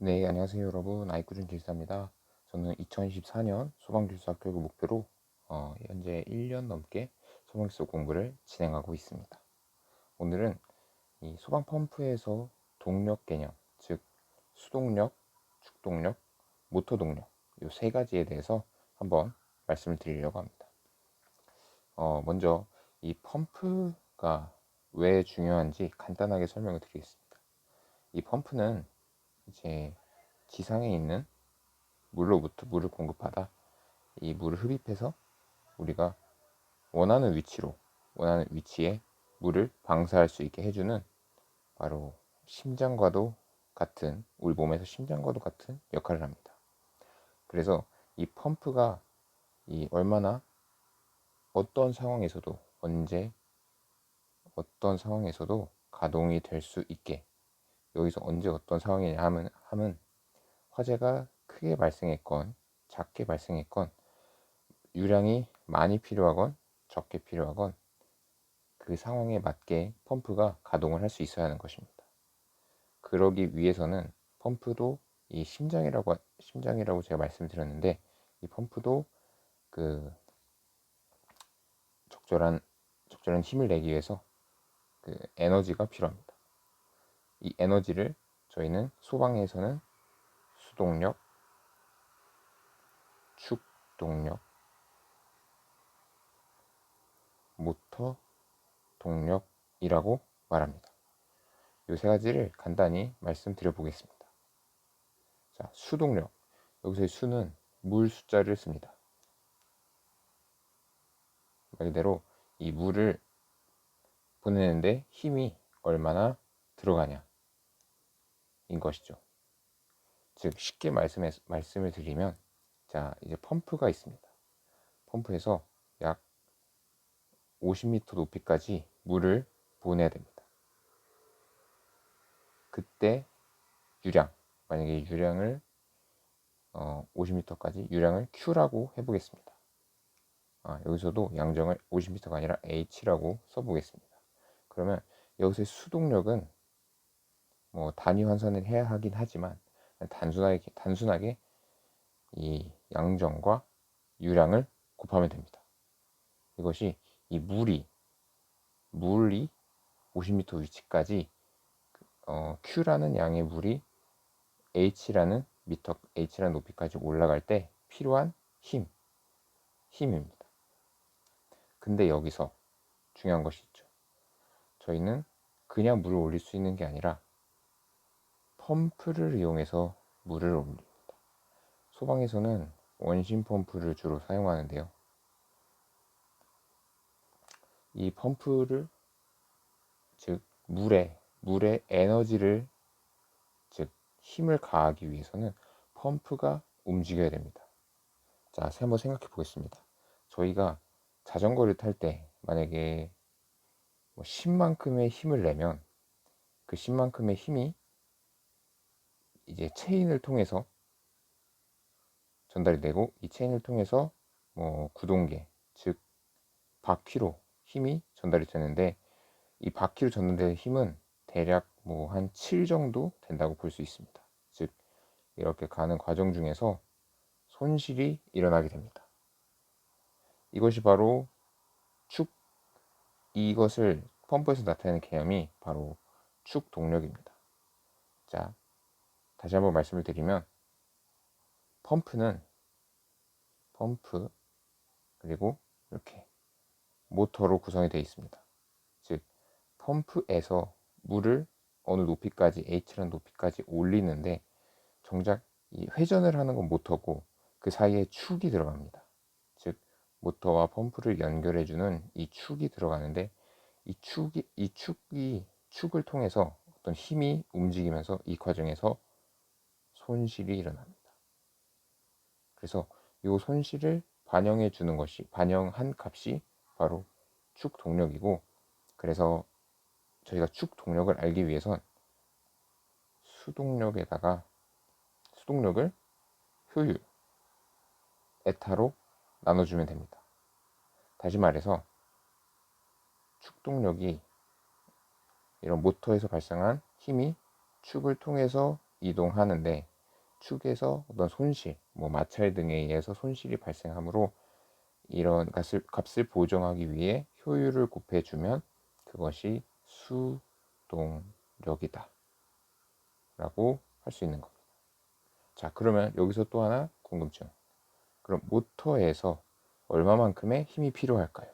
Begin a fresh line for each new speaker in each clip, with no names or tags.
네, 안녕하세요 여러분. 아이쿠준 길사입니다. 저는 2024년 소방기술사 교육을 목표로 현재 1년 넘게 소방기술 공부를 진행하고 있습니다. 오늘은 이 소방 펌프에서 동력 개념, 즉 수동력, 축동력, 모터 동력 이 세 가지에 대해서 한번 말씀을 드리려고 합니다. 먼저 이 펌프가 왜 중요한지 간단하게 설명을 드리겠습니다. 이 펌프는 이제 지상에 있는 물로부터 물을 공급하다 이 물을 흡입해서 우리가 원하는 위치에 물을 방사할 수 있게 해주는 바로 우리 몸에서 심장과도 같은 역할을 합니다. 그래서 이 펌프가 얼마나 어떤 상황에서도 언제 어떤 상황에서도 가동이 될 수 있게, 여기서 언제 어떤 상황이냐 하면 화재가 크게 발생했건 작게 발생했건 유량이 많이 필요하건 적게 필요하건 그 상황에 맞게 펌프가 가동을 할 수 있어야 하는 것입니다. 그러기 위해서는 펌프도 심장이라고 제가 말씀드렸는데, 이 펌프도 그 적절한 힘을 내기 위해서 그 에너지가 필요합니다. 이 에너지를 저희는 소방에서는 수동력, 축동력, 모터 동력이라고 말합니다. 이 세 가지를 간단히 말씀드려 보겠습니다. 자, 수동력. 여기서의 수는 물 숫자를 씁니다. 말 그대로 이 물을 보내는데 힘이 얼마나 들어가냐 인 것이죠. 즉 쉽게 말씀을 드리면, 자, 이제 펌프가 있습니다. 펌프에서 약 50m 높이까지 물을 보내야 됩니다. 그때 만약에 유량을 50m까지 유량을 Q라고 해보겠습니다. 여기서도 양정을 50m가 아니라 H라고 써보겠습니다. 그러면 여기서의 수동력은 뭐 단위 환산을 해야 하긴 하지만 단순하게 이 양정과 유량을 곱하면 됩니다. 이것이 이 물이 50m 위치까지 Q라는 양의 물이 H라는 높이까지 올라갈 때 필요한 힘입니다. 근데 여기서 중요한 것이 있죠. 저희는 그냥 물을 올릴 수 있는 게 아니라 펌프를 이용해서 물을 올립니다. 소방에서는 원심 펌프를 주로 사용하는데요. 이 펌프를, 즉 물에 에너지를, 즉 힘을 가하기 위해서는 펌프가 움직여야 됩니다. 자, 한번 생각해 보겠습니다. 저희가 자전거를 탈 때 만약에 10만큼의 힘을 내면 그 10만큼의 힘이 이제 체인을 통해서 전달이 되고, 이 체인을 통해서 구동계, 즉 바퀴로 힘이 전달이 되는데, 이 바퀴로 전달되는 힘은 대략 한 7 정도 된다고 볼 수 있습니다. 즉 이렇게 가는 과정 중에서 손실이 일어나게 됩니다. 이것이 바로 이것을 펌프에서 나타내는 개념이 바로 축 동력입니다. 자, 다시 한번 말씀을 드리면, 펌프 그리고 이렇게 모터로 구성이 되어 있습니다. 즉 펌프에서 물을 어느 높이까지, H라는 높이까지 올리는데, 정작 이 회전을 하는 건 모터고 그 사이에 축이 들어갑니다. 즉 모터와 펌프를 연결해주는 이 축이 들어가는데, 축을 통해서 어떤 힘이 움직이면서 이 과정에서 손실이 일어납니다. 그래서 이 손실을 반영한 값이 바로 축 동력이고, 그래서 저희가 축 동력을 알기 위해선 수동력을 효율, 에타로 나눠주면 됩니다. 다시 말해서 축동력이 이런 모터에서 발생한 힘이 축을 통해서 이동하는데, 축에서 어떤 손실, 뭐 마찰 등에 의해서 손실이 발생하므로 이런 값을 보정하기 위해 효율을 곱해주면 그것이 수동력이다 라고 할 수 있는 겁니다. 자, 그러면 여기서 또 하나 궁금증. 그럼 모터에서 얼마만큼의 힘이 필요할까요?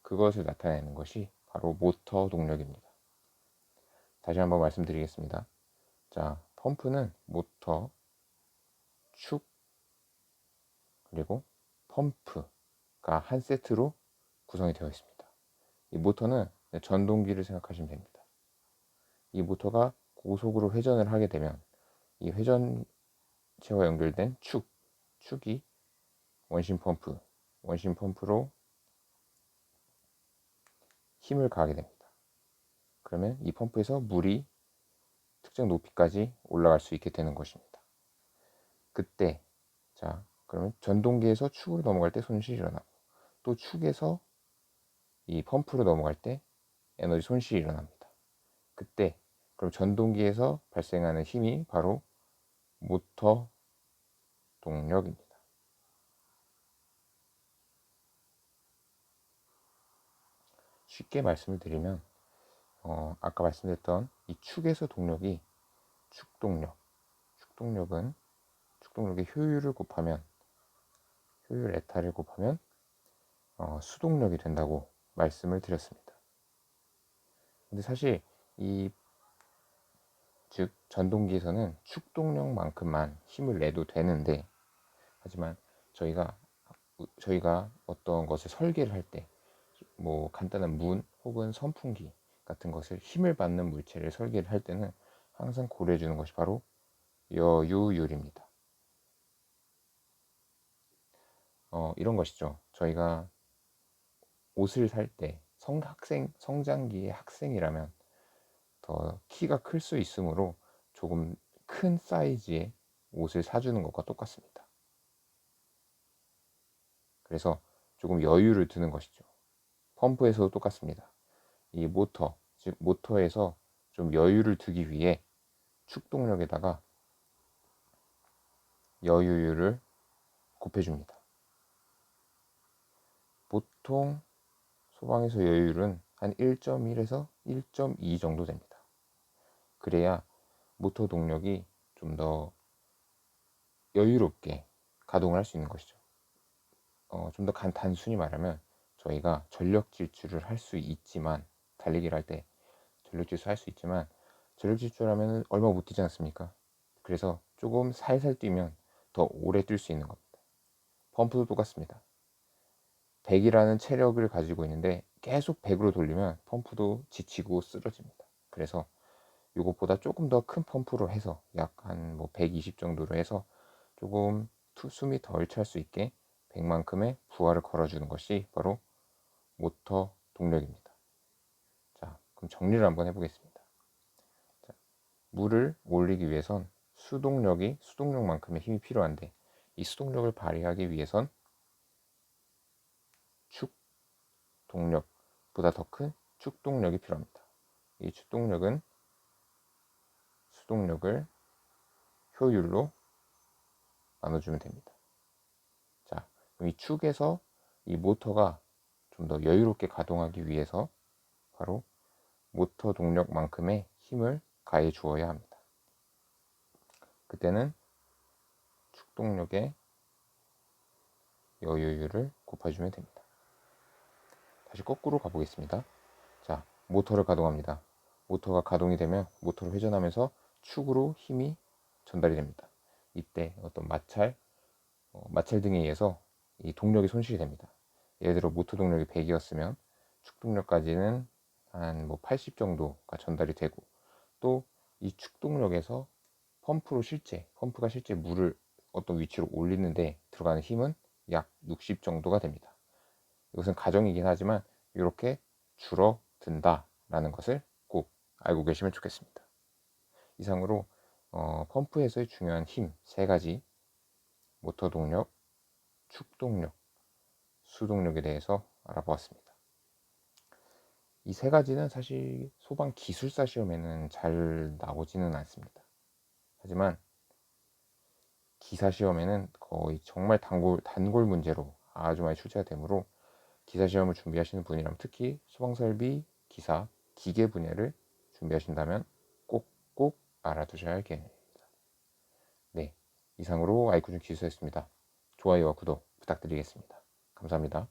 그것을 나타내는 것이 바로 모터 동력입니다. 다시 한번 말씀드리겠습니다. 자, 펌프는 모터, 축, 그리고 펌프가 한 세트로 구성이 되어 있습니다. 이 모터는 전동기를 생각하시면 됩니다. 이 모터가 고속으로 회전을 하게 되면 이 회전체와 연결된 축이 원심 펌프로 힘을 가하게 됩니다. 그러면 이 펌프에서 물이 특정 높이까지 올라갈 수 있게 되는 것입니다. 그때 자, 그러면 전동기에서 축으로 넘어갈 때 손실이 일어나고, 또 축에서 이 펌프로 넘어갈 때 에너지 손실이 일어납니다. 그때 그럼 전동기에서 발생하는 힘이 바로 모터 동력입니다. 쉽게 말씀을 드리면 아까 말씀드렸던 이 축에서 동력이 축동력의 효율을 곱하면 효율 에타를 곱하면 수동력이 된다고 말씀을 드렸습니다. 근데 사실 즉 전동기에서는 축동력만큼만 힘을 내도 되는데, 하지만 저희가 어떤 것을 설계를 할 때, 뭐 간단한 문 혹은 선풍기 같은 것을 힘을 받는 물체를 설계를 할 때는 항상 고려해 주는 것이 바로 여유율입니다. 이런 것이죠. 저희가 옷을 살 때 성장기의 학생이라면 더 키가 클 수 있으므로 조금 큰 사이즈의 옷을 사주는 것과 똑같습니다. 그래서 조금 여유를 두는 것이죠. 펌프에서도 똑같습니다. 이 즉 모터에서 좀 여유를 두기 위해 축동력에다가 여유율을 곱해줍니다. 보통 소방에서 여유율은 한 1.1에서 1.2 정도 됩니다. 그래야 모터 동력이 좀 더 여유롭게 가동을 할 수 있는 것이죠. 좀 더 단순히 말하면 저희가 전력 질주를 할 수 있지만, 달리기를 할 때 전력 질주할 수 있지만, 전력 질주하면 얼마 못 뛰지 않습니까? 그래서 조금 살살 뛰면 더 오래 뛸 수 있는 겁니다. 펌프도 똑같습니다. 100이라는 체력을 가지고 있는데 계속 100으로 돌리면 펌프도 지치고 쓰러집니다. 그래서 이것보다 조금 더 큰 펌프로 해서 약 한 120 정도로 해서 조금 숨이 덜 찰 수 있게 100만큼의 부하를 걸어주는 것이 바로 모터 동력입니다. 자, 그럼 정리를 한번 해보겠습니다. 자, 물을 올리기 위해선 수동력만큼의 힘이 필요한데, 이 수동력을 발휘하기 위해선 축 동력보다 더 큰 축동력이 필요합니다. 이 축동력은 수동력을 효율로 나눠주면 됩니다. 자, 그럼 이 축에서 이 모터가 좀 더 여유롭게 가동하기 위해서 바로 모터 동력만큼의 힘을 가해 주어야 합니다. 그때는 축동력의 여유율을 곱해주면 됩니다. 다시 거꾸로 가보겠습니다. 자, 모터를 가동합니다. 모터가 가동이 되면 모터를 회전하면서 축으로 힘이 전달이 됩니다. 이때 어떤 마찰 등에 의해서 이 동력이 손실이 됩니다. 예를 들어 모터 동력이 100이었으면 축동력까지는 한 80 정도가 전달이 되고, 또 이 축동력에서 펌프가 실제 물을 어떤 위치로 올리는데 들어가는 힘은 약 60 정도가 됩니다. 이것은 가정이긴 하지만 이렇게 줄어든다 라는 것을 꼭 알고 계시면 좋겠습니다. 이상으로 펌프에서의 중요한 힘 3가지, 모터 동력, 축동력, 수동력에 대해서 알아보았습니다. 이 3가지는 사실 소방 기술사 시험에는 잘 나오지는 않습니다. 하지만 기사 시험에는 거의 정말 단골 문제로 아주 많이 출제가 되므로 기사 시험을 준비하시는 분이라면 특히 소방설비, 기사, 기계 분야를 준비하신다면 꼭꼭 알아두셔야 할 개념입니다. 네, 이상으로 아이쿠준 기수였습니다. 좋아요와 구독 부탁드리겠습니다. 감사합니다.